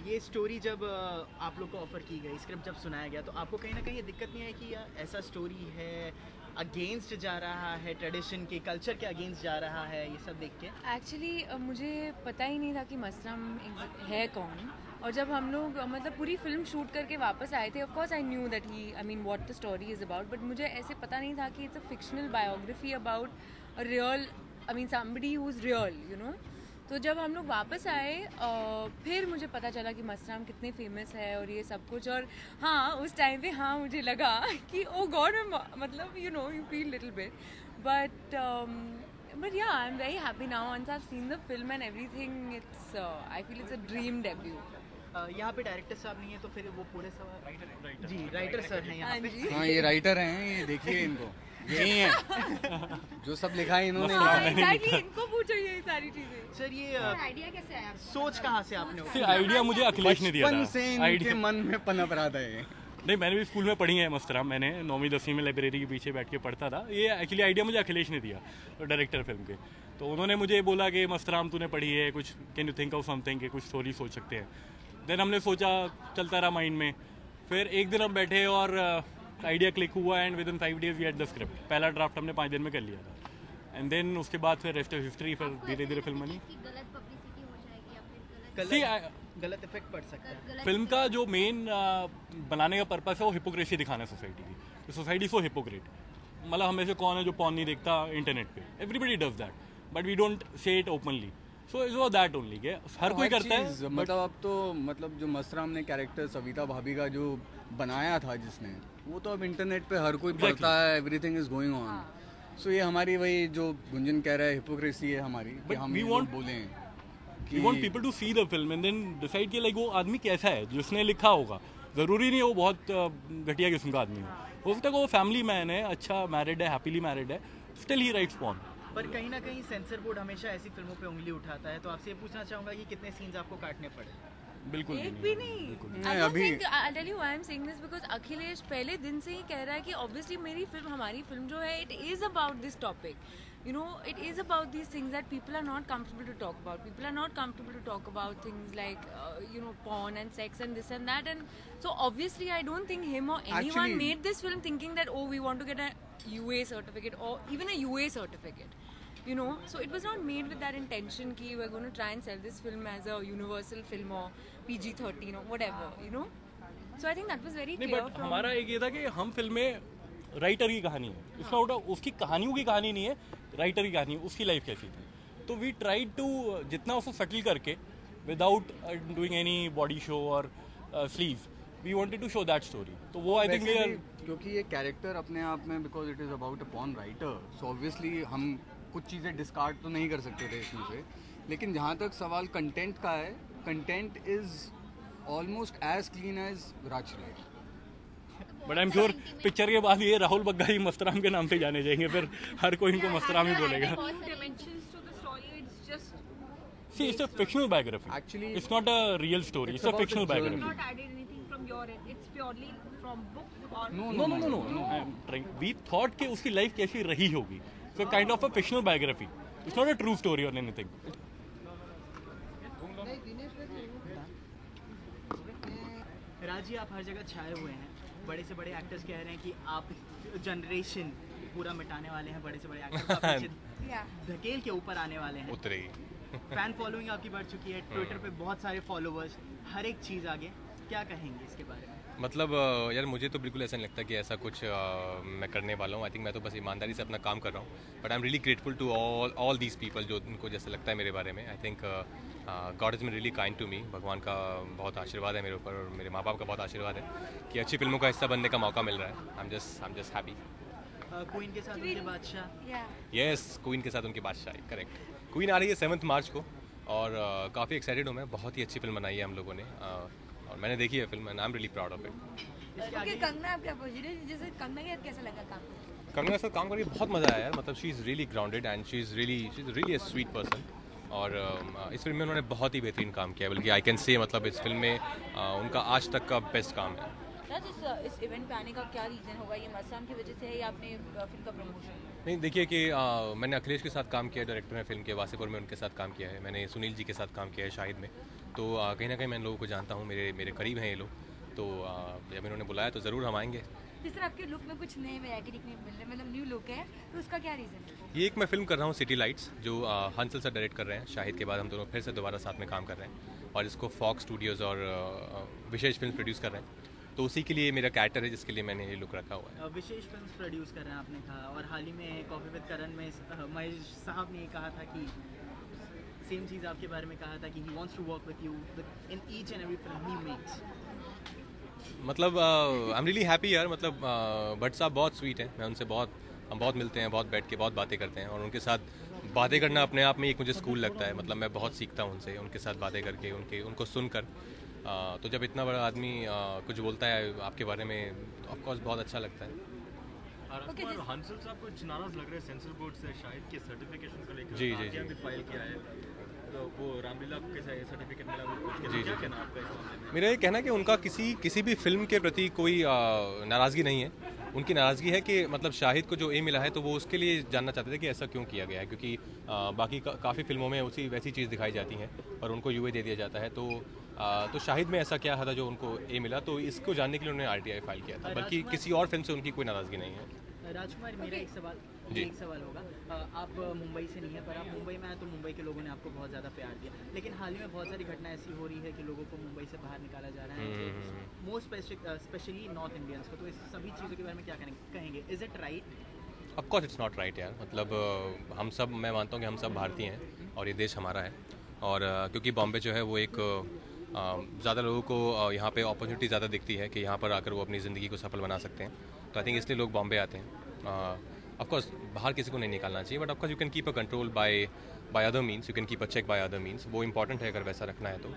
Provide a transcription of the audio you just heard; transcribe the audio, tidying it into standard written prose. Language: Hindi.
ये स्टोरी जब आप लोग को ऑफर की गई, स्क्रिप्ट जब सुनाया गया, तो आपको कहीं ना कहीं ये दिक्कत नहीं है कि यार ऐसा स्टोरी है, अगेंस्ट जा रहा है, ट्रेडिशन के कल्चर के अगेंस्ट जा रहा है, ये सब देख के? एक्चुअली मुझे पता ही नहीं था कि मस्तराम है कौन, और जब हम लोग मतलब पूरी फिल्म शूट करके वापस आए थे, of course I knew that he I mean what the story is about, but मुझे ऐसे पता नहीं था कि it's a fictional biography about a real, I mean somebody who is real, you know. तो जब हम लोग वापस आए फिर मुझे पता चला कि मस्तराम कितने फेमस है और ये सब कुछ, और हाँ उस टाइम पे हाँ मुझे लगा कि ओ गॉड, मतलब you know you feel little bit, but yeah, I'm very happy now once I've seen the film and everything. It's I feel it's a dream debut. यहाँ पे डायरेक्टर साहब नहीं है, तो फिर वो पूरे सब जी राइटर सर हैं यहाँ पे। हाँ ये राइटर हैं, ये देखिए इनको, यही है जो सब लिखा है इन्होंने। Exactly, इनको पूछो ये सारी चीजें। सर ये आइडिया कैसे आया? सोच कहाँ से आपने? फिर आइडिया मुझे अखिलेश ने दिया था। बचपन से इनके मन में पनप रहा था ये। नहीं, मैंने भी स्कूल में पढ़ी है मस्तराम, मैंने 9वीं 10वीं में लाइब्रेरी के पीछे बैठ के पढ़ता था। ये एक्चुअली आइडिया मुझे अखिलेश ने दिया, डायरेक्टर फिल्म के। तो उन्होंने मुझे बोला कि मस्तराम तूने पढ़ी है, कुछ can you think of something, कि कुछ स्टोरी सोच सकते हैं। देन हमने सोचा, चलता रहा माइंड में। फिर एक दिन हम बैठे और आइडिया क्लिक हुआ and within 5 days we had the script. पहला ड्राफ्ट हमने 5 दिन में कर लिया था, एंड देन उसके बाद फिर रेस्ट ऑफ हिस्ट्री, फिर धीरे धीरे फिल्म बनी। गलत पब्लिसिटी हो जाएगी या फिर गलत इफेक्ट पड़ सकता है। फिल्म का जो मेन बनाने का पर्पस है वो हिपोक्रेसी दिखाना है सोसाइटी की। सोसाइटी सो हिपोक्रेट, मतलब हमें से कौन है जो पॉर्न नहीं देखता इंटरनेट पे? Everybody does that, but we don't say it openly. So it's was that only के हर कोई करता है। मतलब अब तो मतलब जो मस्तराम ने कैरेक्टर सविता भाभी का जो बनाया था जिसने, वो तो अब इंटरनेट पे हर कोई पढ़ता है, एवरीथिंग इज गोइंग ऑन। सो ये हमारी वही जो गुंजन कह रहा है हिपोक्रेसी है हमारी, कि हम we ये want- बोलें We want people to see the film and then decide कि लाइक वो आदमी कैसा है जिसने लिखा होगा। ज़रूरी नहीं है वो बहुत घटिया किस्म का आदमी हो सकता है वो फैमिली मैन है, अच्छा मैरिड है, हैप्पीली मैरिड है, स्टिल ही राइट्स पॉर्न। पर कहीं ना कहीं सेंसर बोर्ड हमेशा ऐसी फिल्मों पे उंगली उठाता है, तो आपसे ये पूछना चाहूंगा कि कितने सीन्स आपको काटने पड़े? बिल्कुल एक भी नहीं। I don't think I'll tell you why I'm saying this because Akhilesh पहले दिन से ही कह रहा है कि obviously मेरी फिल्म, हमारी फिल्म जो है, it is about this topic. You know, it is about these things that people are not comfortable to talk about. People are not comfortable to talk about things like, you know, porn and sex and this and that. And so obviously I don't think him or anyone made this film thinking that, oh, we want to get a UA certificate or even a UA certificate. You know, so it was not made with that intention कि we're going to try and sell this film as a universal film or PG-13 or whatever, you know. So I think that was very नहीं, clear बट from... हमारा एक ये था कि हम फिल्म में राइटर की कहानी है, इसका उल्टा उसकी कहानियों की कहानी नहीं है, राइटर की कहानी है, उसकी लाइफ कैसी थी। तो वी ट्राई टू जितना उसको सेटल करके without doing any body show और sleeve, we wanted to show that story. तो वो आई थिंक वी आर, क्योंकि ये कैरेक्टर अपने आप में, because it is about a porn writer, so obviously हम कुछ चीज़ें डिस्कार्ड तो नहीं कर सकते थे इसमें से। लेकिन जहाँ तक सवाल कंटेंट का है, content is almost as clean as Rajshri. But I am sure picture के बाद ये राहुल बग्गा ही मस्तराम के नाम से जाने जाएंगे, फिर हर कोई इनको मस्तराम ही बोलेगा। See, it's a fictional biography. Actually, it's not a real story. It's a fictional biography. not added anything from your end. It's purely from book or No. I'm trying. We thought कि उसकी लाइफ कैसी रही होगी. So kind of a fictional biography. It's not a true story or anything. राजी, आप हर जगह छाए हुए हैं, बड़े से बड़े एक्टर्स कह रहे हैं कि आप जनरेशन पूरा मिटाने वाले हैं, बड़े से बड़े एक्टर्स धकेल के ऊपर आने वाले हैं। उतरे फैन फॉलोइंग आपकी बढ़ चुकी है, ट्विटर पे बहुत सारे फॉलोवर्स, हर एक चीज़ आगे, क्या कहेंगे इसके बारे में? मतलब यार मुझे तो बिल्कुल ऐसा नहीं लगता कि ऐसा कुछ मैं करने वाला हूँ। आई थिंक मैं तो बस ईमानदारी से अपना काम कर रहा हूँ। But I am really grateful to all these people जो उनको जैसे लगता है मेरे बारे में। I think God is been really kind to me. भगवान का बहुत आशीर्वाद है मेरे ऊपर और मेरे माँ बाप का बहुत आशीर्वाद है कि अच्छी फिल्मों का हिस्सा बनने का मौका मिल रहा है। I am just happy. Queen के साथ उनके बादशाह, यस, क्वीन के साथ उनकी बादशाही, करेक्ट। क्वीन आ रही है 7 मार्च को और काफ़ी एक्साइटेड हूँ मैं। बहुत ही अच्छी फिल्म बनाई है हम लोगों ने और मैंने देखी है film and I am really proud of it. Kangana आप क्या पूछ रहे हैं? जैसे कंगना के साथ कैसा लगा काम? कंगना के साथ काम करके बहुत मज़ा आया यार। मतलब she is really grounded and she is really a sweet person. और इस फिल्म में उन्होंने बहुत ही बेहतरीन काम किया, बल्कि आई कैन से मतलब इस फिल्म में उनका आज तक का बेस्ट काम है। इस इवेंट पे आने का क्या रीज़न होगा? ये मसराम की वजह से है या अपने फिल्म का प्रमोशन? नहीं, देखिए कि मैंने अखिलेश के साथ काम किया है, डायरेक्टर हैं फिल्म के, वासीपुर में उनके साथ काम किया है, मैंने सुनील जी के साथ काम किया है शाहिद में, तो कहीं ना कहीं मैं इन लोगों को जानता हूँ, मेरे करीब हैं ये लोग, तो जब इन्होंने बुलाया तो ज़रूर हम आएंगे। जिस तरह आपके लुक में कुछ नए वैरायटी दिखने मिल रहे हैं, मतलब न्यू लुक है, तो उसका क्या रीज़न है? ये एक मैं फिल्म कर रहा हूँ सिटी लाइट्स, जो हंसल सर डायरेक्ट कर रहे हैं, शाहिद के बाद हम दोनों फिर से दोबारा साथ में काम कर रहे हैं, और इसको फॉक्स स्टूडियोज़ और विशेष फिल्म प्रोड्यूस कर रहे हैं, तो उसी के लिए मेरा कैरेक्टर है जिसके लिए मैंने ये लुक रखा हुआ है। विशेष फिल्म प्रोड्यूस कर रहे हैं आपने कहा, और हाल ही में कॉफी विद करण में महेश साहब ने कहा था कि सेम चीज़ आपके बारे में कहा था कि he wants to work with you in each and every film he makes. मतलब आई एम रियली हैप्पी यार, मतलब भट्ट साहब बहुत स्वीट हैं, हम बहुत मिलते हैं, बहुत बैठ के बहुत बातें करते हैं, और उनके साथ बातें करना अपने आप में एक मुझे स्कूल लगता है, मतलब मैं बहुत सीखता हूँ उनसे, उनके साथ बातें करके, उनको सुनकर, तो जब इतना बड़ा आदमी कुछ बोलता है आपके बारे में तो ऑफकोर्स बहुत अच्छा लगता है। हंसल साहब कुछ नाराज लग रहे हैं सेंसर बोर्ड से शाहिद के सर्टिफिकेशन को लेकर, जी भी फाइल किया है, तो वो रामलीला को कैसे सर्टिफिकेट मिला, वो जी क्या कहना आपका इस मामले में? मेरा ये कहना है कि उनका किसी भी फिल्म के प्रति कोई नाराज़गी नहीं है, उनकी नाराज़गी है कि मतलब शाहिद को जो ए मिला है तो वो उसके लिए जानना चाहते थे कि ऐसा क्यों किया गया है, क्योंकि बाकी काफ़ी फिल्मों में वैसी चीज़ दिखाई जाती हैं और उनको यूए दे दिया जाता है, तो शाहिद में ऐसा क्या था जो उनको ए मिला, तो इसको जानने के लिए उन्होंने आरटीआई फाइल किया था, बल्कि किसी और फिल्म से उनकी कोई नाराज़गी नहीं है। राजकुमार, मेरा एक सवाल होगा, आप मुंबई से नहीं है, पर आप मुंबई में आए तो मुंबई के लोगों ने आपको बहुत ज़्यादा प्यार दिया, लेकिन हाल ही में बहुत सारी घटना ऐसी हो रही है कि लोगों को मुंबई से बाहर निकाला जा रहा है, मोस्ट स्पेशली नॉर्थ इंडियंस को, तो इस सभी चीज़ों के बारे में क्या कहेंगे? Is it right? Of course it's not right यार, मतलब हम सब, मैं मानता हूँ कि हम सब भारतीय हैं और ये देश हमारा है, और क्योंकि बॉम्बे जो है वो एक ज़्यादा लोगों को यहाँ पे अपॉर्चुनिटी ज़्यादा दिखती है कि यहाँ पर आकर वो अपनी ज़िंदगी को सफल बना सकते हैं, तो आई थिंक इसलिए लोग बॉम्बे आते हैं। ऑफकोर्स बाहर किसी को नहीं निकालना चाहिए, but of course you can keep a control by other means, you can keep a check by other means, वो इंपॉर्टेंट है अगर वैसा रखना है तो।